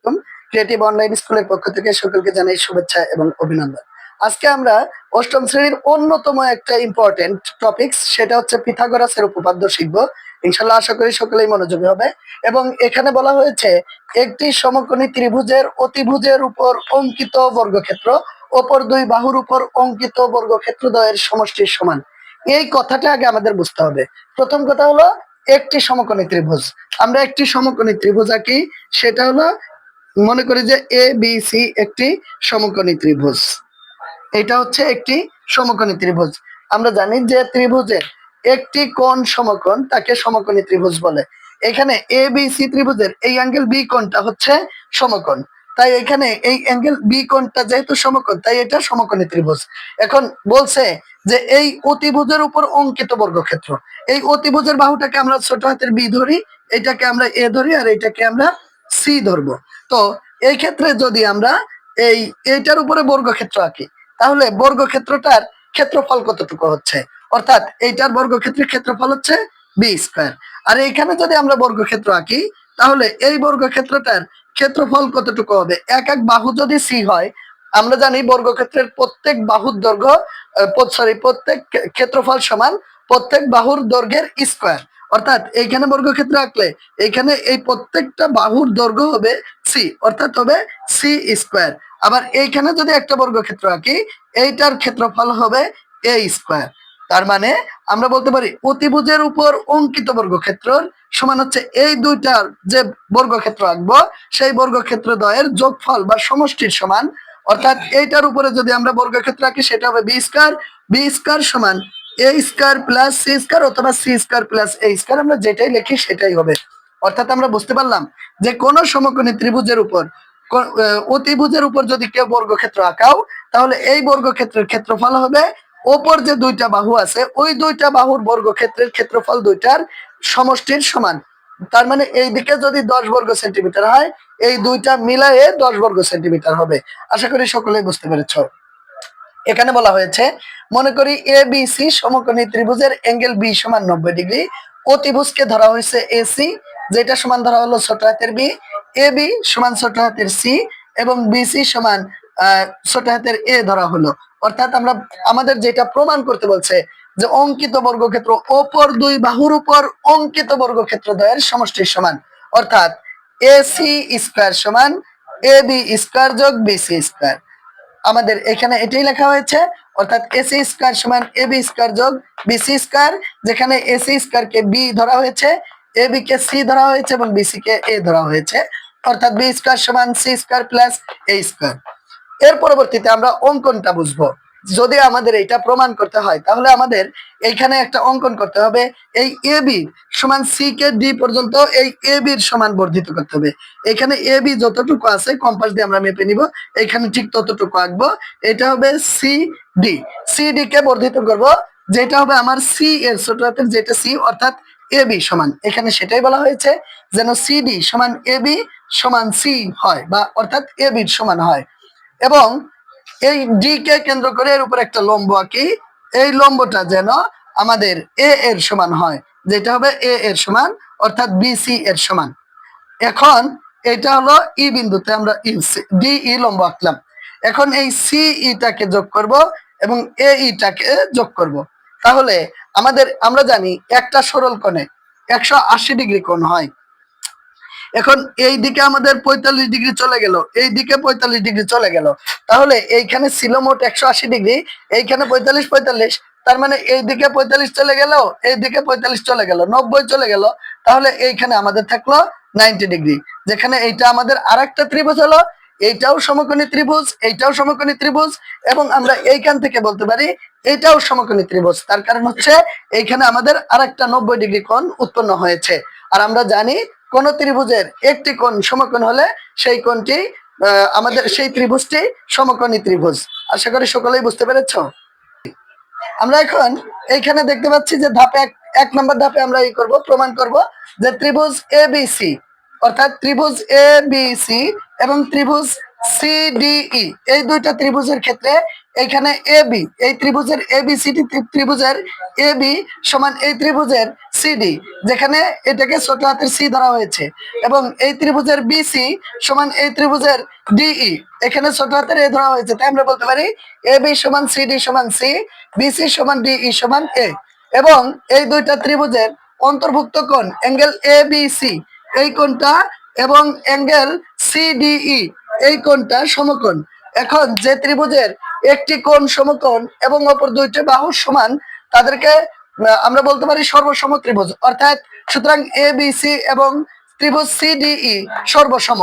আলাইকুম। Creative online স্কুলের পক্ষ থেকে সকলকে জানাই শুভেচ্ছা এবং অভিনন্দন। আজকে আমরা অষ্টম শ্রেণীর অন্যতম একটা ইম্পর্টেন্ট টপিকস, সেটা হচ্ছে পিথাগোরাসের উপপাদ্য শিখবো। ইনশাল্লাহ আশা করি সকলেই মনোযোগী হবে। এবং এখানে বলা হয়েছে একটি সমকোণী ত্রিভুজের অতিভুজের উপর অঙ্কিত বর্গক্ষেত্র অপর দুই বাহুর উপর অঙ্কিত বর্গক্ষেত্র দ্বয়ের সমষ্টির সমান। এই কথাটা আগে আমাদের বুঝতে হবে। প্রথম কথা হলো একটি সমকোণী ত্রিভুজ। আমরা একটি সমকোণী ত্রিভুজ আঁকি, সেটা হলো মনে করি যে এ বি সি একটি সমকোণী ত্রিভুজ। এটা হচ্ছে একটি সমকোণী ত্রিভুজ। আমরা জানি যে ত্রিভুজের একটি কোণ সমকোণ তাকে সমকোণী ত্রিভুজ বলে। এখানে এ বি সি ত্রিভুজের এই অ্যাঙ্গেল বি কোণটা হচ্ছে সমকোণ, তাই এখানে এই অ্যাঙ্গেল বি কোণটা যেহেতু সমকোণ তাই এটা সমকোণী ত্রিভুজ। এখন বলছে যে এই অতিভুজের উপর অঙ্কিত বর্গক্ষেত্র, এই অতিভুজের বাহুটাকে আমরা ছোট হাতের বি ধরি, এটাকে আমরা এ ধরি, আর এটাকে আমরা সি ধরবো। তো এই ক্ষেত্রে যদি আমরা এইটার উপরে বর্গক্ষেত্র আঁকি, তাহলে বর্গক্ষেত্রটার ক্ষেত্রফল কতটুকু হচ্ছে, অর্থাৎ এইটার বর্গক্ষেত্রের ক্ষেত্রফল হচ্ছে বি স্কয়ার। আর এইখানে যদি আমরা বর্গক্ষেত্র আঁকি, তাহলে এই বর্গক্ষেত্রটার ক্ষেত্রফল কতটুকু হবে। এক এক বাহু যদি সি হয়, আমরা জানি বর্গক্ষেত্রের প্রত্যেক বাহুর দৈর্ঘ্য প্রত্যেক ক্ষেত্রফল সমান প্রত্যেক বাহুর দৈর্ঘ্যের স্কয়ার। অর্থাৎ এইখানে বর্গক্ষেত্র আঁকলে এইখানে এই প্রত্যেকটা বাহুর দৈর্ঘ্য হবে সি, অর্থাৎ হবে সি স্কয়ার। আবার এইখানে যদি একটা বর্গক্ষেত্র আঁকি, এইটার ক্ষেত্রফল হবে এ স্কয়ার। তার মানে আমরা বলতে পারি অতিভুজের উপর অঙ্কিত বর্গক্ষেত্র সমান হচ্ছে এই দুইটার যে বর্গক্ষেত্র আঁকবো সেই বর্গক্ষেত্র দ্বয়ের যোগফল বা সমষ্টির সমান। অর্থাৎ এইটার উপরে যদি আমরা বর্গক্ষেত্র আঁকি সেটা হবে বি স্কয়ার। বি স্কয়ার সমান এ স্কয়ার প্লাস সি স্কয়ার অথবা সি স্কয়ার প্লাস এ স্কয়ার, আমরা যেটাই লিখি সেটাই হবে। অর্থাৎ আমরা বুঝতে পারলাম যে কোন সমকোণী ত্রিভুজের উপর অতিভুজের উপর যদি কেউ বর্গক্ষেত্র আঁকাও, তাহলে এই বর্গক্ষেত্রের ক্ষেত্রফল হবে ওপর যে দুইটা বাহু আছে ওই দুইটা বাহুর বর্গক্ষেত্রের ক্ষেত্রফল দুইটার সমষ্টির সমান। তার মানে এই দিকে যদি 10 বর্গ সেন্টিমিটার হয়, এই দুইটা মিলায়ে 10 বর্গ সেন্টিমিটার হবে। আশা করি সকলেই বুঝতে পেরেছ। এখানে বলা হয়েছে মনে করি এ বি সি সমকোণী ত্রিভুজের অ্যাঙ্গেল বি সমান 90 ডিগ্রি। অতিভুজকে ধরা হয়েছে এসি, যেটা সমান ধরা হলো ছোট হাতের বি। এ বি সমান ছোট হাতের সি এবং বিসি সমান ছোট হাতের এ ধরা হলো। অর্থাৎ আমাদের যেটা প্রমাণ করতে বলছে যে অঙ্কিত বর্গক্ষেত্র অপর দুই বাহুর উপর অঙ্কিত বর্গক্ষেত্র দ্বয়ের সমষ্টির সমান। অর্থাৎ এ সি স্কয়ার সমান এ বি স্কয়ার যোগ বিসি স্কয়ার। আমাদের এখানে এটাই লেখা হয়েছে, অর্থাৎ এসি স্কয়ার সমান এ বি স্কয়ার যোগ বিসি স্কয়ার, যেখানে এসি স্কয়ার কে বি ধরা হয়েছে, এ বি কে সি ধরা হয়েছে এবং বিসি কে এ ধরা হয়েছে। অর্থাৎ বি স্কয়ার সমান সি স্কয়ার প্লাস এ স্কয়ার। এর পরবর্তীতে আমরা অঙ্কনটা বুঝবো। যদি আমাদের এটা প্রমাণ করতে হয়, তাহলে আমাদের এইখানে একটা অঙ্কন করতে হবে। এই এ বি সমান সি কে ডি পর্যন্ত এই এ বির সমান বর্ধিত করতে হবে। এখানে এ বি যতটুকু আছে কম্পাস দিয়ে আমরা মেপে নিব, এখানে ঠিক ততটুকু আঁকবো। এটা হবে সি ডি। সি ডি কে বর্ধিত করব, যেটা হবে আমার সি এর ছোট হাতের যেটা সি, অর্থাৎ এ বি সমান, এখানে সেটাই বলা হয়েছে যেন সি ডি সমান এ বি সমান সি হয়, বা অর্থাৎ এ বির সমান হয়। এবং এই ডি কে কেন্দ্র করে এর উপর একটা লম্ব আঁকি, এই লম্বটা যেন আমাদের এ এর সমান হয়, যেটা হবে এ এর সমান, অর্থাৎ বিসি এর সমান। এখন এটা হলো ই বিন্দুতে আমরা ডি ই লম্ব আঁকলাম। এখন এই সি ইটাকে যোগ করব এবং এ ইটাকে যোগ করব। তাহলে আমরা জানি একটা সরল কোণে 180 ডিগ্রি কোণ হয়। এখন এই দিকে আমাদের 45 ডিগ্রি চলে গেল, এই দিকে 45 ডিগ্রি চলে গেল, তাহলে এইখানে ছিল মোট 180 ডিগ্রি, এইখানে 45 45, তার মানে এই দিকে 45 চলে গেল, এই দিকে 45 চলে গেল, 90 চলে গেল। তাহলে এইখানে আমাদের থাকলো 90 ডিগ্রি, যেখানে এইটা আমাদের আরেকটা ত্রিভুজ হলো। এইটাও সমকোণী ত্রিভুজ, এইটাও সমকোণী ত্রিভুজ, এবং আমরা এইখান থেকে বলতে পারি এইটাও সমকোণী ত্রিভুজ। তার কারণ হচ্ছে এইখানে আমাদের আরেকটা 90 ডিগ্রি কোণ উৎপন্ন হয়েছে। আর আমরা জানি কোন ত্রিভুজের একটি কোণ সমকোণ হলে সেই কোণটি আমাদের সেই ত্রিভুজটি সমকোণী ত্রিভুজ। আশা করি সকলেই বুঝতে পেরেছ। আমরা এখন এইখানে দেখতে পাচ্ছি যে ধাপে এক নম্বর ধাপে আমরা প্রমাণ করব যে ত্রিভুজ এ বি সি, অর্থাৎ ত্রিভুজ এ বি সি এবং ত্রিভুজ সিডিই, এই দুইটা ত্রিভুজের ক্ষেত্রে এখানে এবি, এই ত্রিভুজের এবিসিডি ত্রিভুজের এবি সমান এই ত্রিভুজের সিডি, যেখানে এটাকে ছোট হাতের সি ধরা হয়েছে, এবং এই ত্রিভুজের বিসি সমান এই ত্রিভুজের ডিই, এখানে ছোট হাতের এ ধরা হয়েছে। তাই আমরা বলতে পারি এবি সমান সিডি সমান সি, বিসি সমান ডিই সমান এ। এবং এই দুইটা ত্রিভুজের অন্তর্ভুক্ত কোণ অ্যাঙ্গেল এবিসি, এই কোণটা, এবং অ্যাঙ্গেল সিডিই, এই কোণটা সমকোণ। এখন যে ত্রিভুজের একটি কোণ সমকোণ এবং অপর দুইটি বাহু সমান, তাদেরকে আমরা বলতে পারি সর্বসম ত্রিভুজ। অর্থাৎ সুতরাং এ বি সি এবং ত্রিভুজ সিডিই সর্বসম।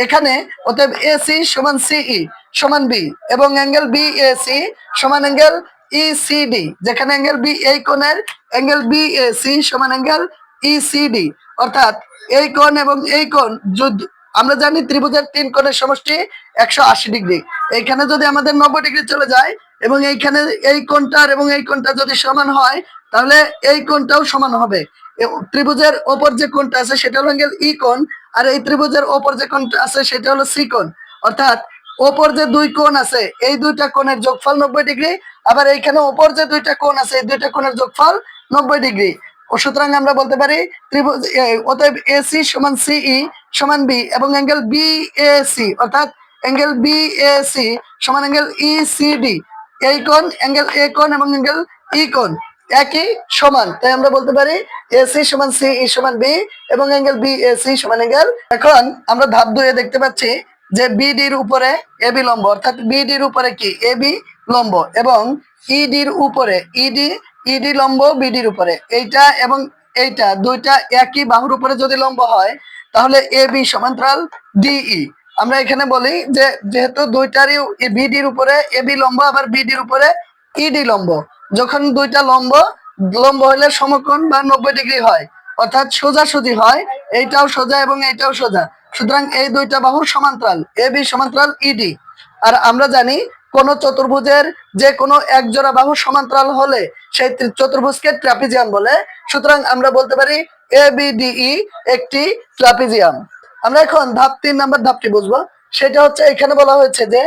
এখানে অতএব এসি সমান সিই সমান বি, এবং অ্যাঙ্গেল বি এসি সমান অ্যাঙ্গেল ইসিডি, যেখানে অ্যাঙ্গেল বি এই কোণের অ্যাঙ্গেল বি এসি সমান অ্যাঙ্গেল ইসিডি। অর্থাৎ এই কোণ এবং এই কোণ আমরা জানি ত্রিভুজের তিন কোণের সমষ্টি 180 ডিগ্রি। এইখানে যদি আমাদের 90 ডিগ্রি চলে যায় এবং এইখানে এই কোণটার এবং এই কোণটা যদি সমান হয়, তাহলে এই কোণটাও সমান হবে। ত্রিভুজের ওপর যে কোণটা আছে সেটা হলো অ্যাঙ্গেল ই কোণ, আর এই ত্রিভুজের ওপর যে কোণটা আছে সেটা হলো সি কোণ। অর্থাৎ ওপর যে দুই কোণ আছে এই দুইটা কোণের যোগফল 90 ডিগ্রি, আবার এইখানে ওপর যে দুইটা কোণ আছে এই দুইটা কোণের যোগফল 90 ডিগ্রি। সুতরাং আমরা বলতে পারি ত্রিভুজ অতএব এসি সমান সিই সমান বি, এবং অ্যাঙ্গেল বি এসি অর্থাৎ অ্যাঙ্গেল বি এসি সমান অ্যাঙ্গেল ইসিডি, এই কোণ অ্যাঙ্গেল এ কোণ এবং অ্যাঙ্গেল ই কোণ একই সমান। তাই আমরা বলতে পারি এসি সমান সিই সমান বি এবং অ্যাঙ্গেল বি এসি সমান অ্যাঙ্গেল। এখন আমরা ধাপ 2-এ দেখতে পাচ্ছি যে বিডির উপরে এবি লম্ব, অর্থাৎ বিডির উপরে কি এবি লম্ব, এবং ইডির উপরে ইডি লম্ব বিডির উপরে। এইটা এবং এইটা দুইটা একই বাহুর উপরে যদি লম্ব হয়, তাহলে এবি সমান্তরাল ডিই। আমরা এখানে বলি যে যেহেতু দুইটারই বিডির উপরে এবি লম্ব, আবার বিডির উপরে ইডি লম্ব, যখন দুইটা লম্ব লম্ব হলে সমকোণ বা 90 ডিগ্রি হয়, অর্থাৎ সোজাসুজি হয়, এইটাও সোজা এবং এইটাও সোজা, সুতরাং এই দুইটা বাহুর সমান্তরাল এবি সমান্তরাল ইডি। আর আমরা জানি কোন চতুর্ভুজের যে কোনো এক জোড়া বাহু সমান্তরাল হলে সেই চতুর্ভুজকে ট্রাপিজিয়াম বলে। সুতরাং আমরা বলতে পারি এবিডিই একটি ট্রাপিজিয়াম। আমরা এখন ধাপ 3 নম্বর ধাপটি বুঝবো। সেটা হচ্ছে এখানে বলা হয়েছে যে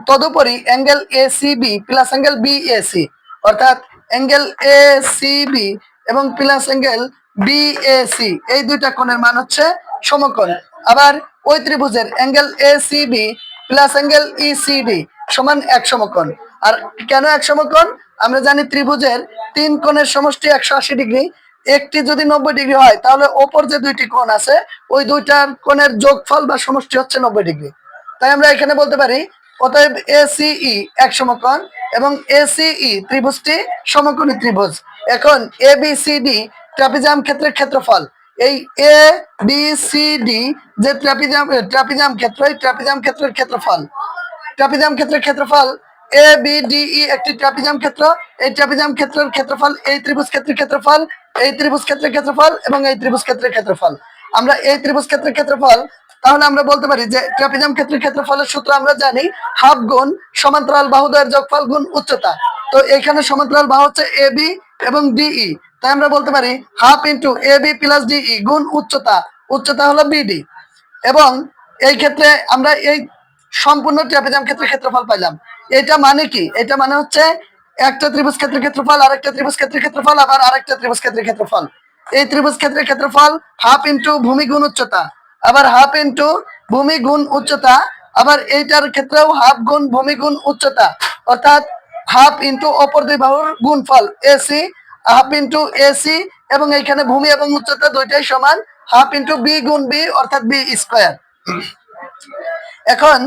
তদুপরি angle ACB plus angle BAC, অর্থাৎ অ্যাঙ্গেল এসিবি এবং প্লাস অ্যাঙ্গেল বিএসি এই দুইটা কোণের মান হচ্ছে সমকোণ। আবার ওই ত্রিভুজের angle ACB plus angle ECD সমান এক সমকোণ। আর কেন এক সমকোণ? আমরা জানি ত্রিভুজের তিন কোণের সমষ্টি 180 ডিগ্রি, একটি যদি 90 ডিগ্রি হয় তাহলে ওপর যে দুইটি কোণ আছে ওই দুইটার কোণের যোগফল বা সমষ্টি হচ্ছে 90 ডিগ্রি। তাই আমরা এখানে বলতে পারি অতএব এসিই এক সমকোণ এবং এসিই ত্রিভুজটি সমকোণী ত্রিভুজ। এখন A B C D trapezium ক্ষেত্রের ক্ষেত্রফল, এই এ বি সি ডি যে ট্রাপিজিয়াম ক্ষেত্র, এই ট্রাপিজিয়াম ক্ষেত্রের ক্ষেত্রফল, ট্রাপিজিয়াম ক্ষেত্রের ক্ষেত্রফল এ বি ডি ই একটি ট্রাপিজিয়াম ক্ষেত্র। এই ট্রাপিজিয়াম ক্ষেত্রের ক্ষেত্রফল এই ত্রিভুজ ক্ষেত্রের ক্ষেত্রফল, এই ত্রিভুজ ক্ষেত্রের ক্ষেত্রফল এবং এই ত্রিভুজ ক্ষেত্রের ক্ষেত্রফল। আমরা এই ত্রিভুজ ক্ষেত্রের ক্ষেত্রফল, তাহলে আমরা বলতে পারি যে ট্রাপিজিয়াম ক্ষেত্রের ক্ষেত্রফলের সূত্র আমরা জানি হাফ গুণ সমান্তরাল বাহুদ্বয়ের যোগফল গুণ উচ্চতা। তো এখানে সমান্তরাল বাহু হচ্ছে এ বি এবং ডিই, তাই আমরা বলতে পারি half into A B plus DE গুণ উচ্চতা, উচ্চতা হলো বিডি। এবং এই ক্ষেত্রে আমরা এই সম্পূর্ণ ট্রাপিজিয়াম ক্ষেত্রের ক্ষেত্রফল পাইলাম। এটা মানে কি? এটা মানে হচ্ছে একটা ত্রিভুজ ক্ষেত্রের ক্ষেত্রফল, আরেকটা ত্রিভুজ ক্ষেত্রের ক্ষেত্রফল, আবার আরেকটা ত্রিভুজ ক্ষেত্রের ক্ষেত্রফল। এই ত্রিভুজ ক্ষেত্রের ক্ষেত্রফল হাফ ইন্টু ভূমি গুণ উচ্চতা, আবার হাফ ইন্টু ভূমি গুণ উচ্চতা, আবার এইটার ক্ষেত্রেও হাফ গুণ ভূমি গুণ উচ্চতা, অর্থাৎ হাফ ইন্টু অপর দুই বাহুর গুণফল এসি, হাফ ইন্টু এসি, এবং এইখানে ভূমি এবং উচ্চতা দুইটাই সমান, হাফ ইন্টু বি গুণ বি অর্থাৎ বি স্কোয়ার। এখন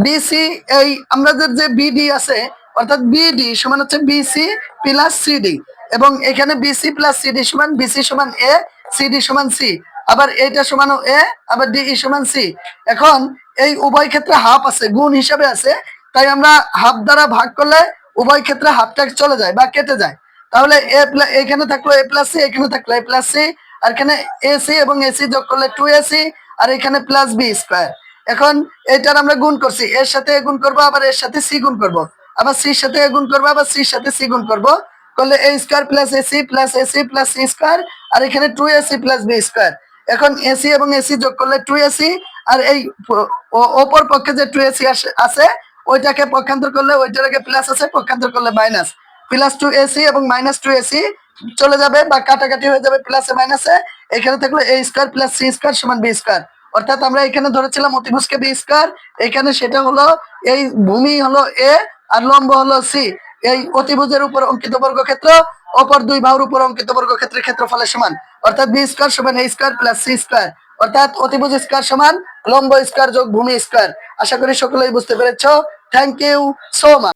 বিসি এই আমাদের যে বিডি আছে অর্থাৎ বিডি সমান হচ্ছে বিসি প্লাস সিডি, এবং এখানে বিসি প্লাস সিডি সমান বিসি সমান এ, সিডি সমান সি, আবার এইটা সমান এ, আবার ডিই সমান সি। এখন এই উভয় ক্ষেত্রে হাফ আছে, গুণ হিসাবে আছে, তাই আমরা হাফ দ্বারা ভাগ করলে উভয় ক্ষেত্রে হাফটা চলে যায় বা কেটে যায়। তাহলে এখানে থাকলো এ প্লাস সি, এখানে থাকলো এ প্লাস সি, আর এখানে এসি এবং এসি যোগ করলে 2ac, আর এখানে প্লাস বি স্কোয়ার। এখন এটার আমরা গুণ করছি, এর সাথে গুণ করবো, আবার এর সাথে সি গুণ করবো, আবার সির সাথে গুণ করবো, আবার সির সাথে সি গুণ করবো, করলে A square plus AC plus AC plus C square, আর এখানে 2ac প্লাস বি স্কোয়ার। এখন এসি এবং এসি যোগ করলে 2ac, আর এই অপর পক্ষে যে 2ac আছে ওইটাকে পক্ষান্তর করলে ওইটাকে প্লাস আছে, পক্ষান্তর করলে মাইনাস। প্লাস 2ac এবং মাইনাস 2ac চলে যাবে বা কাটাকাটি হয়ে যাবে প্লাসে মাইনাসে। এখানে থাকলো a square plus c square সমান b স্কয়ার। অর্থাৎ আমরা এখানে ধরেছিলাম অতিভুজকে b স্কয়ার, এখানে সেটা হলো এই ভূমি হলো a আর লম্ব হলো c। এই অতিভুজের উপর অঙ্কিত বর্গক্ষেত্র অপর দুই বাহুর উপর অঙ্কিত বর্গক্ষেত্রের ক্ষেত্রফলের সমান। অর্থাৎ b স্কয়ার সমান a square plus c square. অর্থাৎ অতিভুজ স্কয়ার সমান লম্ব স্কয়ার যোগ ভূমি স্কয়ার। আশা করি সকলেই বুঝতে পেরেছো। Thank you so much.